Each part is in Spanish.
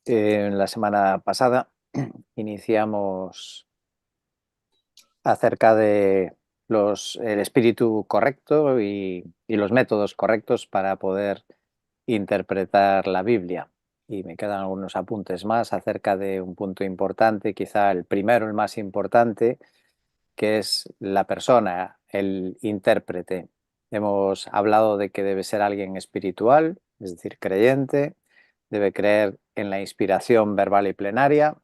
En la semana pasada iniciamos acerca de el espíritu correcto y los métodos correctos para poder interpretar la Biblia. Y me quedan algunos apuntes más acerca de un punto importante, quizá el primero, el más importante, que es la persona, el intérprete. Hemos hablado de que debe ser alguien espiritual, es decir, creyente, debe creer en la inspiración verbal y plenaria,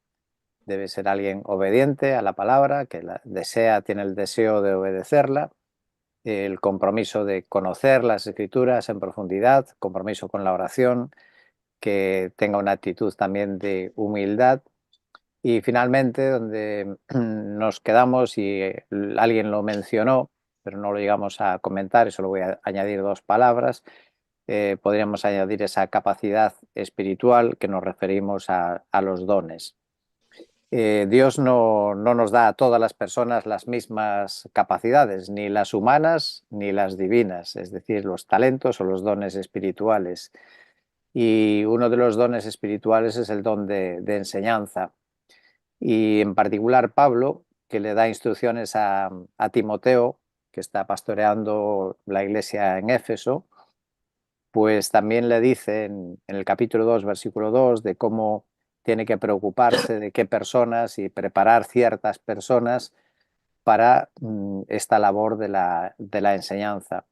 debe ser alguien obediente a la palabra, que la desea, tiene el deseo de obedecerla, el compromiso de conocer las escrituras en profundidad, compromiso con la oración, que tenga una actitud también de humildad. Y finalmente, donde nos quedamos, y alguien lo mencionó, pero no lo llegamos a comentar, y solo voy a añadir dos palabras, podríamos añadir esa capacidad espiritual que nos referimos a los dones. Dios no nos da a todas las personas las mismas capacidades, ni las humanas ni las divinas, es decir, los talentos o los dones espirituales. Y uno de los dones espirituales es el don de enseñanza. Y en particular Pablo, que le da instrucciones a Timoteo, que está pastoreando la iglesia en Éfeso, pues también le dice en el capítulo 2, versículo 2, de cómo tiene que preocuparse de qué personas y preparar ciertas personas para esta labor de la enseñanza.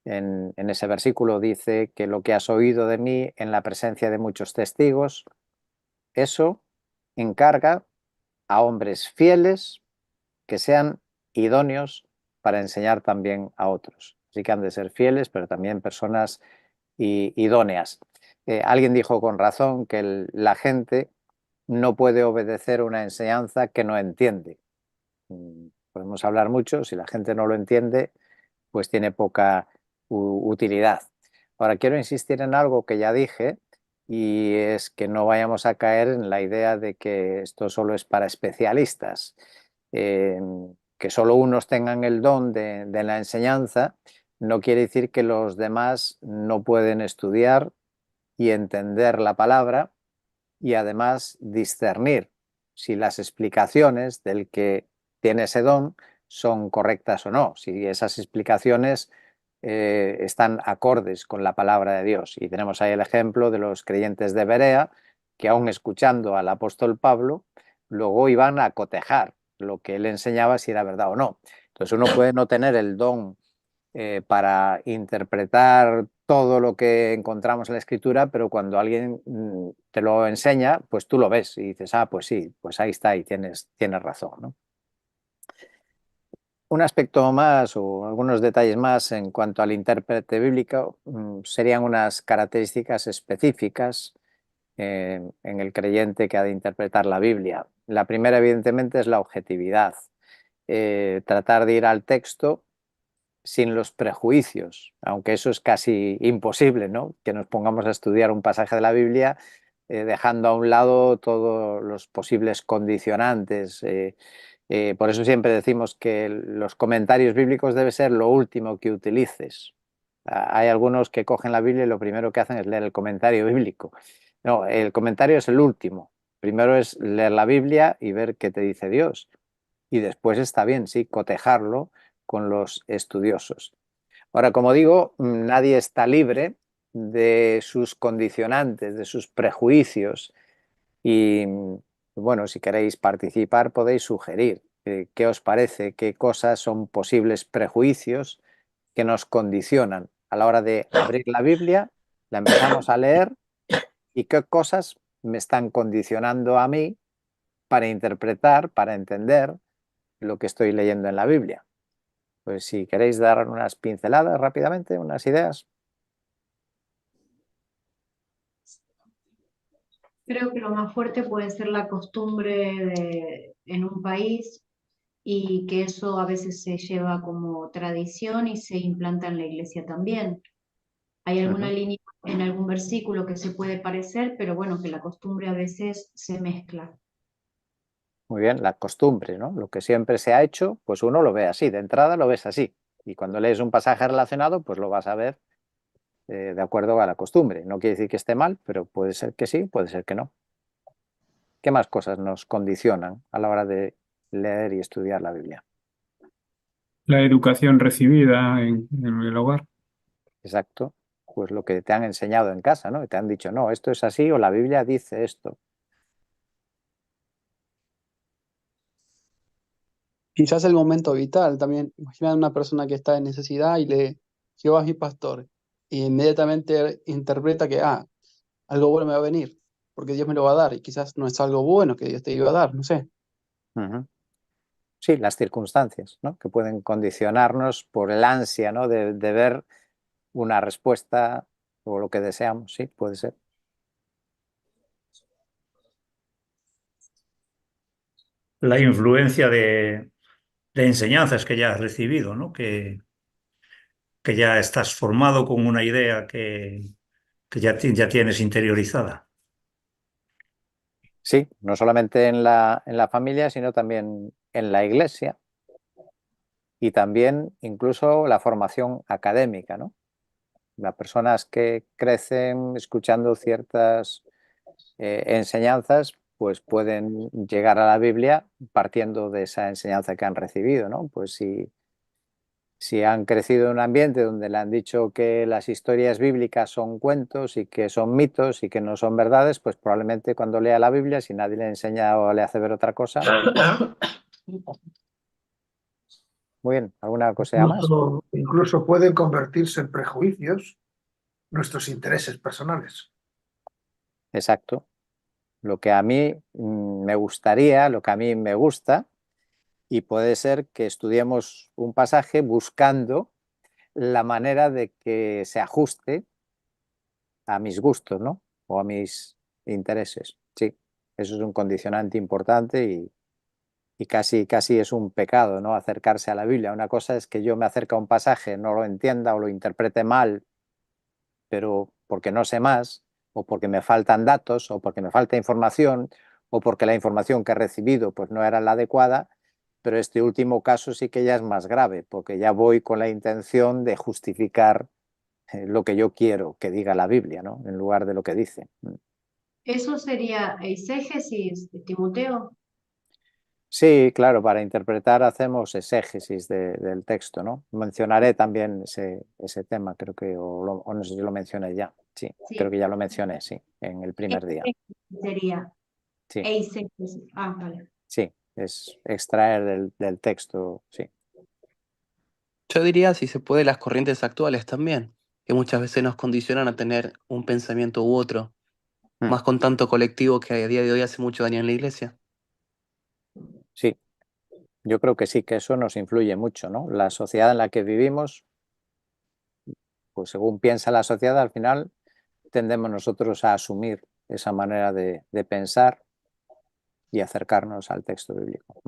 En ese versículo dice que lo que has oído de mí en la presencia de muchos testigos, eso encarga a hombres fieles que sean idóneos para enseñar también a otros. Así que han de ser fieles, pero también personas idóneas. Alguien dijo con razón que la gente no puede obedecer una enseñanza que no entiende. Podemos hablar mucho, si la gente no lo entiende, pues tiene poca utilidad. Ahora quiero insistir en algo que ya dije, y es que no vayamos a caer en la idea de que esto solo es para especialistas, eh, que solo unos tengan el don de la enseñanza, no quiere decir que los demás no pueden estudiar y entender la palabra y además discernir si las explicaciones del que tiene ese don son correctas o no, si esas explicaciones están acordes con la palabra de Dios. Y tenemos ahí el ejemplo de los creyentes de Berea, que aun escuchando al apóstol Pablo, luego iban a cotejar lo que él enseñaba si era verdad o no. Entonces uno puede no tener el don para interpretar todo lo que encontramos en la escritura, pero cuando alguien te lo enseña, pues tú lo ves y dices, ah, pues sí, pues ahí está y tienes razón, ¿no? Un aspecto más o algunos detalles más en cuanto al intérprete bíblico serían unas características específicas en el creyente que ha de interpretar la Biblia. La primera, evidentemente, es la objetividad. Tratar de ir al texto sin los prejuicios, aunque eso es casi imposible, ¿no? Que nos pongamos a estudiar un pasaje de la Biblia dejando a un lado todos los posibles condicionantes. Por eso siempre decimos que los comentarios bíblicos debe ser lo último que utilices. Hay algunos que cogen la Biblia y lo primero que hacen es leer el comentario bíblico. No, el comentario es el último. Primero es leer la Biblia y ver qué te dice Dios. Y después está bien, sí, cotejarlo con los estudiosos. Ahora, como digo, nadie está libre de sus condicionantes, de sus prejuicios y, bueno, si queréis participar podéis sugerir qué os parece, qué cosas son posibles prejuicios que nos condicionan a la hora de abrir la Biblia, la empezamos a leer y qué cosas me están condicionando a mí para interpretar, para entender lo que estoy leyendo en la Biblia. Pues si queréis dar unas pinceladas rápidamente, unas ideas. Creo que lo más fuerte puede ser la costumbre en un país y que eso a veces se lleva como tradición y se implanta en la iglesia también. Hay alguna Ujú. línea en algún versículo que se puede parecer, pero bueno, que la costumbre a veces se mezcla. Muy bien, la costumbre, ¿no? Lo que siempre se ha hecho, pues uno lo ve así, de entrada lo ves así. Y cuando lees un pasaje relacionado, pues lo vas a ver de acuerdo a la costumbre. No quiere decir que esté mal, pero puede ser que sí, puede ser que no. ¿Qué más cosas nos condicionan a la hora de leer y estudiar la Biblia? La educación recibida en el hogar. Exacto. Pues lo que te han enseñado en casa, ¿no? Y te han dicho, no, esto es así o la Biblia dice esto. Quizás el momento vital también. Imagina una persona que está en necesidad y le Jehová es mi pastor. Y inmediatamente interpreta que, algo bueno me va a venir, porque Dios me lo va a dar. Y quizás no es algo bueno que Dios te iba a dar, no sé. Ujú. Sí, las circunstancias, ¿no? Que pueden condicionarnos por el ansia, ¿no? de ver una respuesta o lo que deseamos, sí, puede ser. La influencia de enseñanzas que ya has recibido, ¿no? Que ya estás formado con una idea que ya tienes interiorizada. Sí, no solamente en la familia, sino también en la iglesia y también incluso la formación académica, ¿no? Las personas que crecen escuchando ciertas enseñanzas, pues pueden llegar a la Biblia partiendo de esa enseñanza que han recibido, ¿no? Pues si han crecido en un ambiente donde le han dicho que las historias bíblicas son cuentos y que son mitos y que no son verdades, pues probablemente cuando lea la Biblia, si nadie le enseña o le hace ver otra cosa. Muy bien, ¿alguna cosa más? Incluso pueden convertirse en prejuicios nuestros intereses personales. Exacto. Lo que a mí me gustaría, lo que a mí me gusta, y puede ser que estudiemos un pasaje buscando la manera de que se ajuste a mis gustos, ¿no? O a mis intereses. Sí, eso es un condicionante importante y casi es un pecado, ¿no? Acercarse a la Biblia. Una cosa es que yo me acerque a un pasaje, no lo entienda o lo interprete mal, pero porque no sé más, o porque me faltan datos, o porque me falta información, o porque la información que he recibido pues no era la adecuada, pero este último caso sí que ya es más grave, porque ya voy con la intención de justificar lo que yo quiero que diga la Biblia, ¿no? En lugar de lo que dice. Eso sería exégesis, Timoteo. Sí, claro, para interpretar hacemos exégesis del texto, ¿no? Mencionaré también ese tema, creo que, o no sé si lo mencioné ya. Sí, creo Sí, que ya lo mencioné, sí, en el primer día. exégesis sería Sí, exégesis. Vale. sí, es extraer del texto, sí. Yo diría, si se puede, las corrientes actuales también, que muchas veces nos condicionan a tener un pensamiento u otro, Mm, más con tanto colectivo que a día de hoy hace mucho daño en la iglesia. sí, yo creo que sí, que eso nos influye mucho, ¿no? La sociedad en la que vivimos, pues según piensa la sociedad, al final tendemos nosotros a asumir esa manera de pensar y acercarnos al texto bíblico.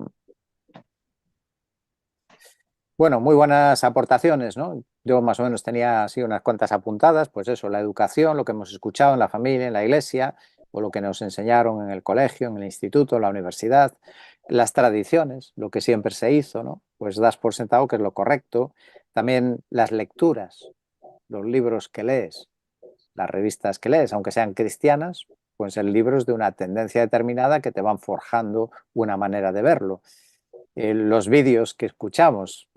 Bueno, muy buenas aportaciones, ¿no? Yo más o menos tenía así unas cuantas apuntadas, pues eso, la educación, lo que hemos escuchado en la familia, en la iglesia, o lo que nos enseñaron en el colegio, en el instituto, en la universidad, las tradiciones, lo que siempre se hizo, ¿no? Pues das por sentado que es lo correcto. También las lecturas, los libros que lees, las revistas que lees, aunque sean cristianas, pueden ser libros de una tendencia determinada que te van forjando una manera de verlo. Los vídeos que escuchamos,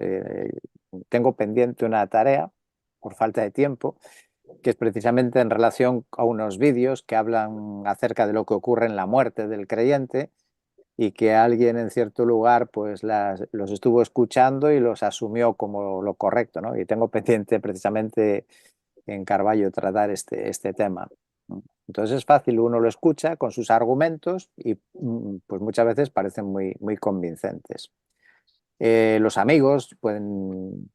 tengo pendiente una tarea por falta de tiempo, que es precisamente en relación a unos vídeos que hablan acerca de lo que ocurre en la muerte del creyente y que alguien en cierto lugar pues los estuvo escuchando y los asumió como lo correcto, ¿no? Y tengo pendiente precisamente en Carballo tratar este tema. Entonces es fácil, uno lo escucha con sus argumentos y pues muchas veces parecen muy convincentes. Los amigos pueden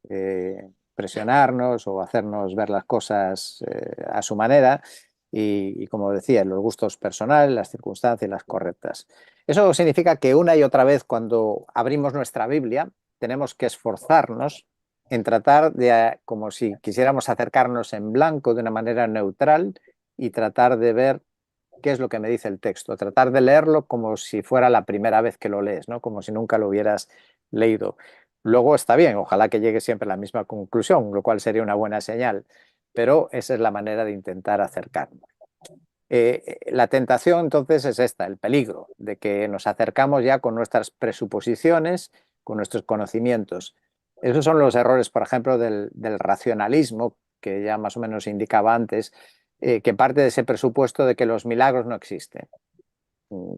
presionarnos o hacernos ver las cosas a su manera y, como decía, los gustos personales, las circunstancias, las correctas. Eso significa que una y otra vez cuando abrimos nuestra Biblia tenemos que esforzarnos en tratar de, como si quisiéramos acercarnos en blanco de una manera neutral y tratar de ver qué es lo que me dice el texto, tratar de leerlo como si fuera la primera vez que lo lees, ¿no? Como si nunca lo hubieras leído. Luego está bien, ojalá que llegue siempre a la misma conclusión, lo cual sería una buena señal, pero esa es la manera de intentar acercarnos. La tentación entonces es esta, el peligro, de que nos acercamos ya con nuestras presuposiciones, con nuestros conocimientos. Esos son los errores, por ejemplo, del racionalismo, que ya más o menos indicaba antes, que parte de ese presupuesto de que los milagros no existen.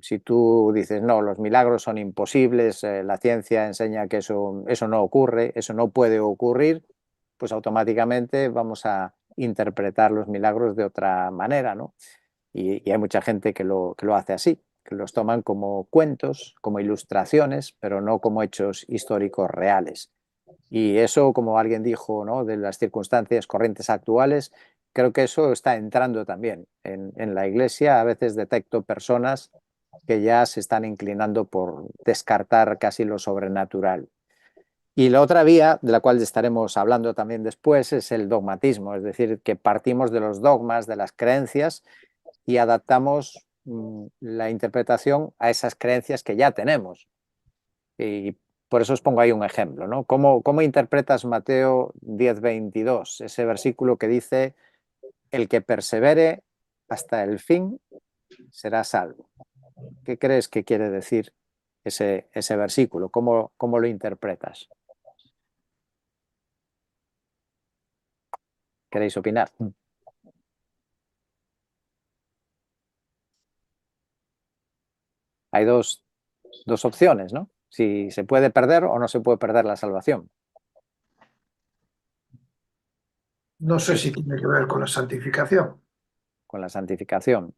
Si tú dices, no, los milagros son imposibles, la ciencia enseña que eso no ocurre, eso no puede ocurrir, pues automáticamente vamos a interpretar los milagros de otra manera, ¿no? Y hay mucha gente que lo hace así, que los toman como cuentos, como ilustraciones, pero no como hechos históricos reales. Y eso, como alguien dijo, ¿no?, de las circunstancias corrientes actuales, creo que eso está entrando también en la Iglesia. A veces detecto personas que ya se están inclinando por descartar casi lo sobrenatural. Y la otra vía, de la cual estaremos hablando también después, es el dogmatismo, es decir, que partimos de los dogmas, de las creencias, y adaptamos la interpretación a esas creencias que ya tenemos. Y por eso os pongo ahí un ejemplo, ¿no? ¿Cómo interpretas Mateo 10:22, ese versículo que dice, el que persevere hasta el fin será salvo? ¿Qué crees que quiere decir ese versículo? ¿Cómo lo interpretas? ¿Queréis opinar? Hay dos opciones, ¿no? Si se puede perder o no se puede perder la salvación. No sé si tiene que ver con la santificación. Con la santificación.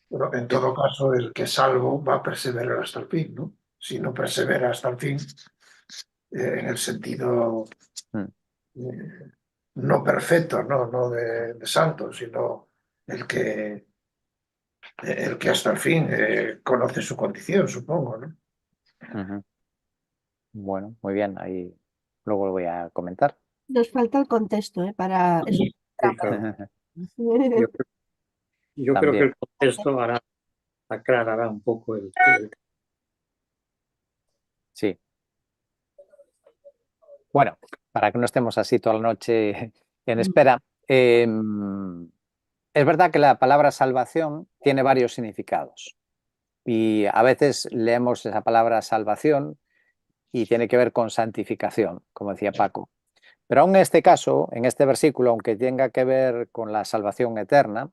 Pero en todo caso, el que es salvo va a perseverar hasta el fin, ¿no? Si no persevera hasta el fin, en el sentido no perfecto, no de santo, sino el que hasta el fin conoce su condición, supongo, ¿no? Bueno, muy bien, ahí luego lo voy a comentar. Nos falta el contexto, para eso. Sí, claro. Yo creo que También. el contexto aclarará un poco el... Sí. Bueno, para que no estemos así toda la noche en espera, es verdad que la palabra salvación tiene varios significados y a veces leemos esa palabra salvación y tiene que ver con santificación, como decía Paco. Pero aún en este caso, en este versículo, aunque tenga que ver con la salvación eterna,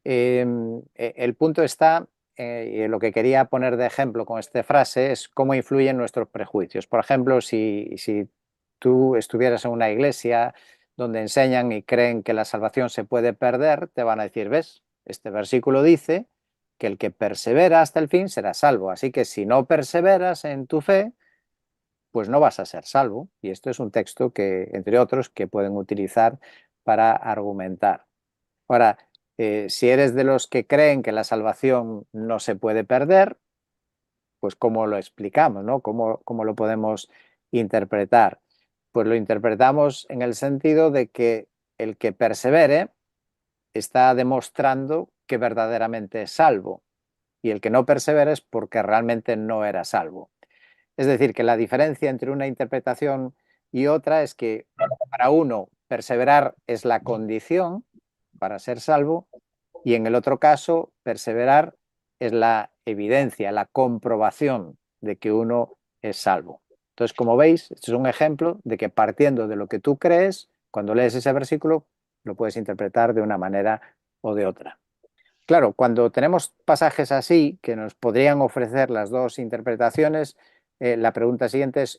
el punto está, y lo que quería poner de ejemplo con esta frase es cómo influyen nuestros prejuicios. Por ejemplo, si tú estuvieras en una iglesia donde enseñan y creen que la salvación se puede perder, te van a decir, ¿ves? Este versículo dice que el que persevera hasta el fin será salvo. Así que si no perseveras en tu fe, pues no vas a ser salvo. Y esto es un texto que, entre otros, que pueden utilizar para argumentar. Ahora, si eres de los que creen que la salvación no se puede perder, pues ¿cómo lo explicamos, ¿no? ¿Cómo lo podemos interpretar? Pues lo interpretamos en el sentido de que el que persevere está demostrando que verdaderamente es salvo y el que no persevera es porque realmente no era salvo. Es decir, que la diferencia entre una interpretación y otra es que para uno perseverar es la condición para ser salvo y en el otro caso perseverar es la evidencia, la comprobación de que uno es salvo. Entonces, como veis, esto es un ejemplo de que partiendo de lo que tú crees, cuando lees ese versículo, lo puedes interpretar de una manera o de otra. Claro, cuando tenemos pasajes así que nos podrían ofrecer las dos interpretaciones, la pregunta siguiente es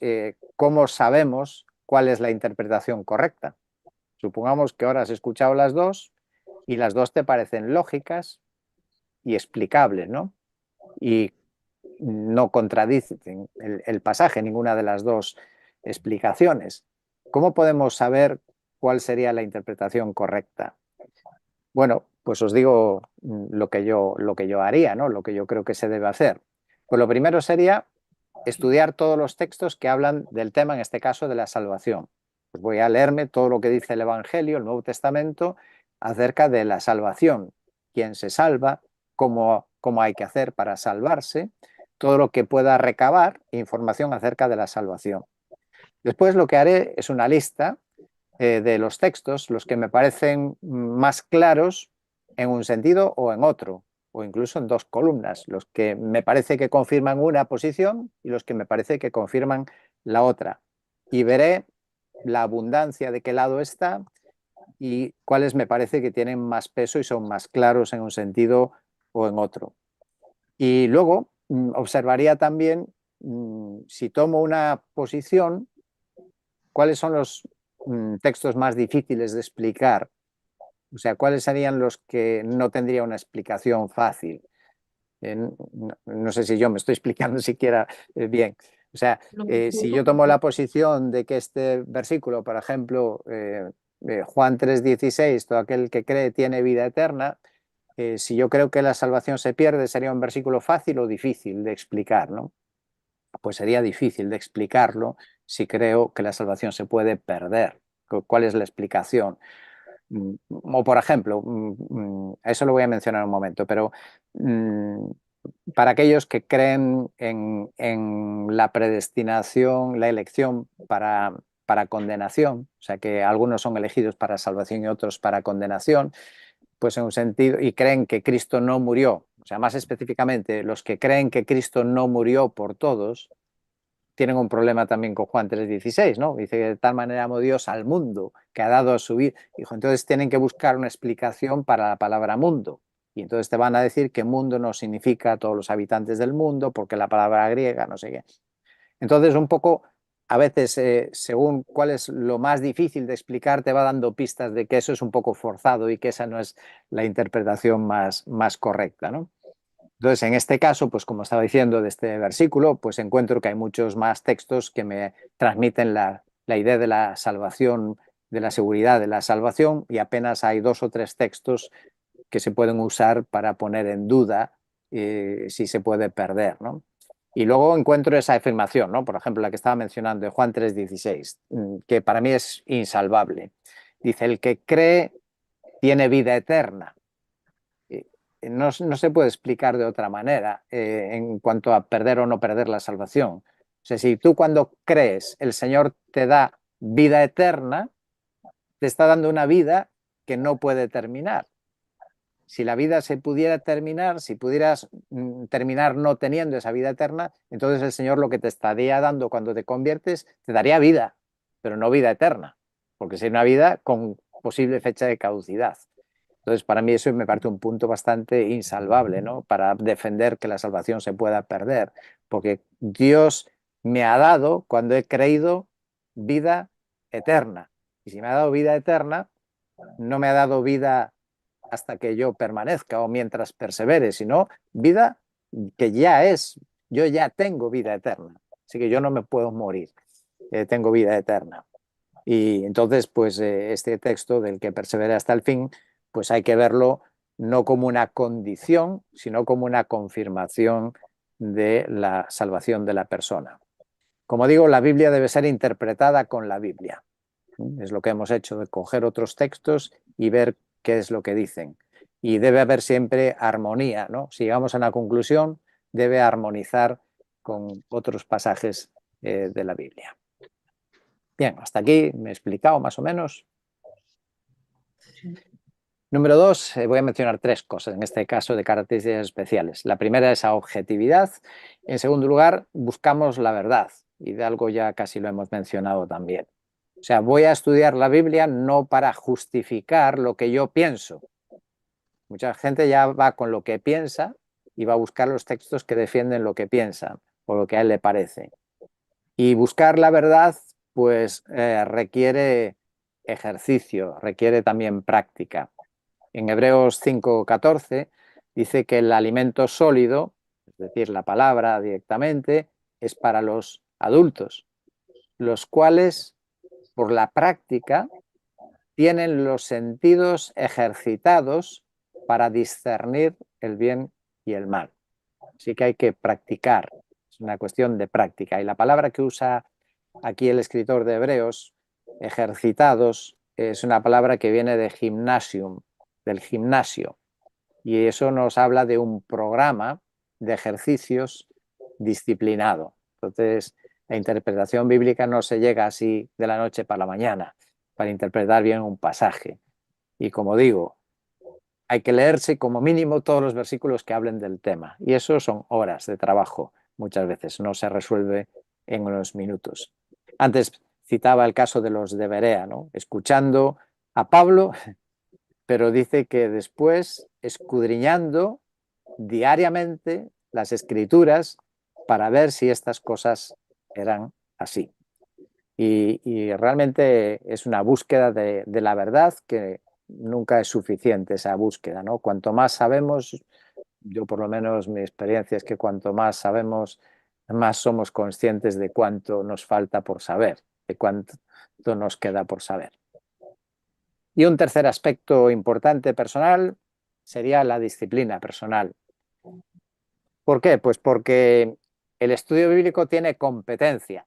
¿cómo sabemos cuál es la interpretación correcta? Supongamos que ahora has escuchado las dos y las dos te parecen lógicas y explicables, ¿no? Y no contradicen el pasaje, ninguna de las dos explicaciones. ¿Cómo podemos saber cuál sería la interpretación correcta? Bueno, pues os digo lo que yo haría, ¿no? Lo que yo creo que se debe hacer. Pues lo primero sería estudiar todos los textos que hablan del tema, en este caso de la salvación. Pues voy a leerme todo lo que dice el Evangelio, el Nuevo Testamento, acerca de la salvación, quién se salva, cómo hay que hacer para salvarse, todo lo que pueda recabar información acerca de la salvación. Después lo que haré es una lista de los textos los que me parecen más claros en un sentido o en otro, o incluso en dos columnas, los que me parece que confirman una posición y los que me parece que confirman la otra. Y veré la abundancia de qué lado está y cuáles me parece que tienen más peso y son más claros en un sentido o en otro. Y luego observaría también, si tomo una posición, cuáles son los textos más difíciles de explicar. O sea, cuáles serían los que no tendría una explicación fácil. No sé si yo me estoy explicando siquiera bien. O sea, si yo tomo la posición de que este versículo, por ejemplo, Juan 3:16, todo aquel que cree tiene vida eterna, si yo creo que la salvación se pierde, sería un versículo fácil o difícil de explicar, ¿no? Pues sería difícil de explicarlo si creo que la salvación se puede perder. ¿Cuál es la explicación? O por ejemplo, eso lo voy a mencionar en un momento, pero para aquellos que creen en la predestinación, la elección para condenación, o sea que algunos son elegidos para salvación y otros para condenación, pues en un sentido, y creen que Cristo no murió, o sea, más específicamente, los que creen que Cristo no murió por todos, tienen un problema también con Juan 3:16, ¿no? Dice que de tal manera amó Dios al mundo que ha dado a su vida. Dijo, entonces tienen que buscar una explicación para la palabra mundo. Y entonces te van a decir que mundo no significa todos los habitantes del mundo, porque la palabra griega, no sé qué. Entonces, un poco, a veces, según cuál es lo más difícil de explicar, te va dando pistas de que eso es un poco forzado y que esa no es la interpretación más correcta, ¿no? Entonces, en este caso, pues como estaba diciendo de este versículo, pues encuentro que hay muchos más textos que me transmiten la idea de la salvación, de la seguridad de la salvación, y apenas hay 2 o 3 textos que se pueden usar para poner en duda si se puede perder, ¿no? Y luego encuentro esa afirmación, ¿no? Por ejemplo, la que estaba mencionando de Juan 3:16, que para mí es insalvable. Dice, el que cree tiene vida eterna. No se puede explicar de otra manera en cuanto a perder o no perder la salvación. O sea, si tú cuando crees el Señor te da vida eterna, te está dando una vida que no puede terminar. Si la vida se pudiera terminar, si pudieras terminar no teniendo esa vida eterna, entonces el Señor lo que te estaría dando cuando te conviertes, te daría vida, pero no vida eterna, porque sería una vida con posible fecha de caducidad. Entonces, para mí eso me parece un punto bastante insalvable, ¿no? Para defender que la salvación se pueda perder, porque Dios me ha dado, cuando he creído, vida eterna. Y si me ha dado vida eterna, no me ha dado vida hasta que yo permanezca o mientras persevere, sino vida que ya es, yo ya tengo vida eterna. Así que yo no me puedo morir, tengo vida eterna. Y entonces, pues este texto del que persevera hasta el fin, pues hay que verlo no como una condición, sino como una confirmación de la salvación de la persona. Como digo, la Biblia debe ser interpretada con la Biblia. Es lo que hemos hecho, de coger otros textos y ver qué es lo que dicen. Y debe haber siempre armonía, ¿no? Si llegamos a una conclusión, debe armonizar con otros pasajes de la Biblia. Bien, hasta aquí me he explicado más o menos. Número 2, voy a mencionar 3 cosas, en este caso de características especiales. La primera es la objetividad. En segundo lugar, buscamos la verdad. Y de algo ya casi lo hemos mencionado también. O sea, voy a estudiar la Biblia no para justificar lo que yo pienso. Mucha gente ya va con lo que piensa y va a buscar los textos que defienden lo que piensan o lo que a él le parece. Y buscar la verdad, pues requiere ejercicio, requiere también práctica. En Hebreos 5:14 dice que el alimento sólido, es decir, la palabra directamente, es para los adultos, los cuales, por la práctica, tienen los sentidos ejercitados para discernir el bien y el mal. Así que hay que practicar, es una cuestión de práctica. Y la palabra que usa aquí el escritor de Hebreos, ejercitados, es una palabra que viene de gymnasium, del gimnasio. Y eso nos habla de un programa de ejercicios disciplinado. Entonces, la interpretación bíblica no se llega así de la noche para la mañana. para interpretar bien un pasaje. Y como digo, hay que leerse como mínimo todos los versículos que hablen del tema. Y eso son horas de trabajo muchas veces, no se resuelve en unos minutos. Antes citaba el caso de los de Berea, ¿no? Escuchando a Pablo, pero dice que después escudriñando diariamente las escrituras para ver si estas cosas eran así. Y realmente es una búsqueda de la verdad que nunca es suficiente, esa búsqueda, ¿no? Cuanto más sabemos, yo por lo menos mi experiencia es que cuanto más sabemos, más somos conscientes de cuánto nos falta por saber, de cuánto nos queda por saber. Y un tercer aspecto importante personal sería la disciplina personal. ¿Por qué? Pues porque el estudio bíblico tiene competencia.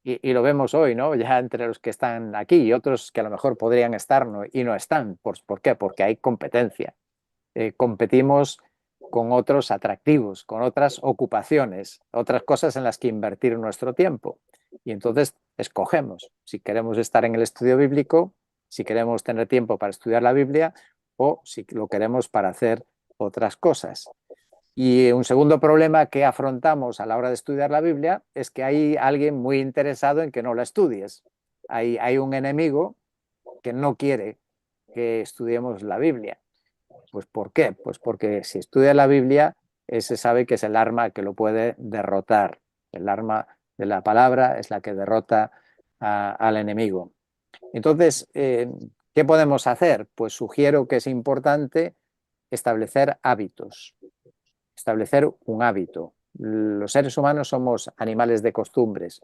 Y lo vemos hoy, ¿no? Ya entre los que están aquí y otros que a lo mejor podrían estar y no están. ¿Por qué? Porque hay competencia. Competimos con otros atractivos, con otras ocupaciones, otras cosas en las que invertir nuestro tiempo. Y entonces escogemos si queremos estar en el estudio bíblico, si queremos tener tiempo para estudiar la Biblia o si lo queremos para hacer otras cosas. Y un segundo problema que afrontamos a la hora de estudiar la Biblia es que hay alguien muy interesado en que no la estudies. Hay un enemigo que no quiere que estudiemos la Biblia. Pues ¿por qué? Pues porque si estudia la Biblia, ese sabe que es el arma que lo puede derrotar. El arma de la palabra es la que derrota al enemigo. Entonces, ¿qué podemos hacer? Pues sugiero que es importante establecer hábitos. Establecer un hábito. Los seres humanos somos animales de costumbres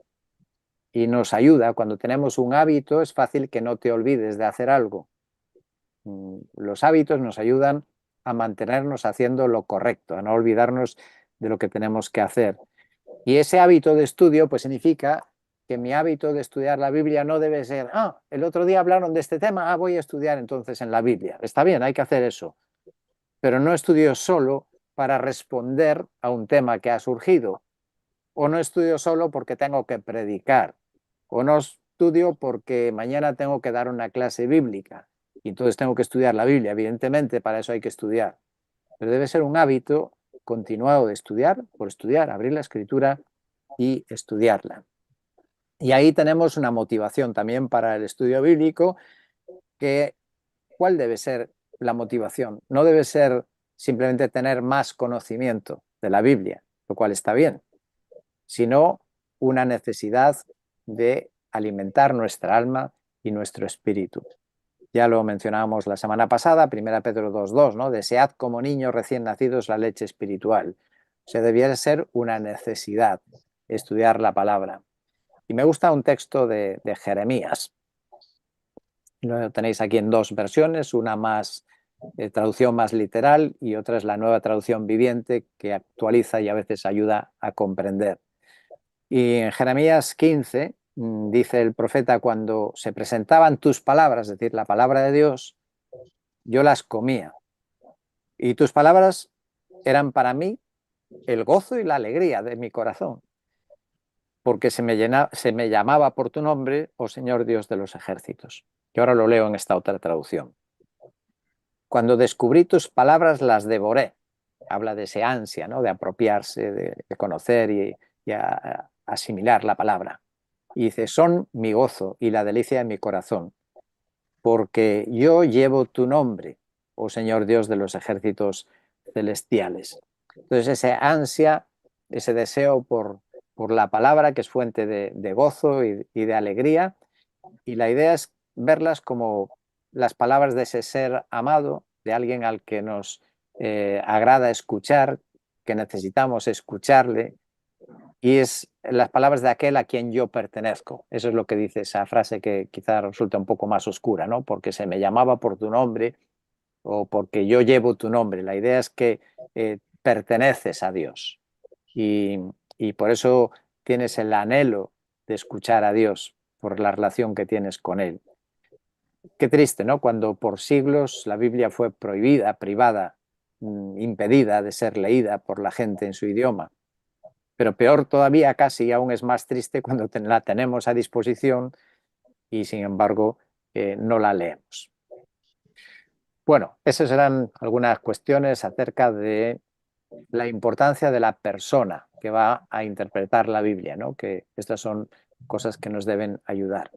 y nos ayuda, cuando tenemos un hábito, es fácil que no te olvides de hacer algo. Los hábitos nos ayudan a mantenernos haciendo lo correcto, a no olvidarnos de lo que tenemos que hacer. Y ese hábito de estudio pues significa que mi hábito de estudiar la Biblia no debe ser, el otro día hablaron de este tema, voy a estudiar entonces en la Biblia. Está bien, hay que hacer eso. Pero no estudio solo para responder a un tema que ha surgido, o no estudio solo porque tengo que predicar, o no estudio porque mañana tengo que dar una clase bíblica y entonces tengo que estudiar la Biblia. Evidentemente, para eso hay que estudiar, pero debe ser un hábito continuado de estudiar por estudiar, abrir la escritura y estudiarla. Y ahí tenemos una motivación también para el estudio bíblico, que ¿cuál debe ser la motivación? No debe ser simplemente tener más conocimiento de la Biblia, lo cual está bien, sino una necesidad de alimentar nuestra alma y nuestro espíritu. Ya lo mencionábamos la semana pasada, 1 Pedro 2:2, ¿no? Desead como niños recién nacidos la leche espiritual. O sea, debiera ser una necesidad estudiar la palabra. Y me gusta un texto de Jeremías. Lo tenéis aquí en dos versiones, una más traducción más literal y otra es la nueva traducción viviente que actualiza y a veces ayuda a comprender. Y en Jeremías 15 dice el profeta: cuando se presentaban tus palabras, es decir, la palabra de Dios, yo las comía. Y tus palabras eran para mí el gozo y la alegría de mi corazón, porque se me llamaba por tu nombre, oh Señor Dios de los ejércitos. Que ahora lo leo en esta otra traducción. Cuando descubrí tus palabras las devoré. Habla de ese ansia, ¿no? De apropiarse, de conocer y asimilar la palabra. Y dice, son mi gozo y la delicia de mi corazón, porque yo llevo tu nombre, oh Señor Dios de los ejércitos celestiales. Entonces ese ansia, ese deseo por la palabra, que es fuente de gozo y de alegría, y la idea es verlas como las palabras de ese ser amado, de alguien al que nos agrada escuchar, que necesitamos escucharle, y es las palabras de aquel a quien yo pertenezco. Eso es lo que dice esa frase, que quizá resulta un poco más oscura, ¿no? Porque se me llamaba por tu nombre o porque yo llevo tu nombre. La idea es que perteneces a Dios y por eso tienes el anhelo de escuchar a Dios por la relación que tienes con Él. Qué triste, ¿no? Cuando por siglos la Biblia fue prohibida, privada, impedida de ser leída por la gente en su idioma. Pero peor todavía, casi aún es más triste, cuando la tenemos a disposición y sin embargo no la leemos. Bueno, esas eran algunas cuestiones acerca de la importancia de la persona que va a interpretar la Biblia, ¿no? Que estas son cosas que nos deben ayudar.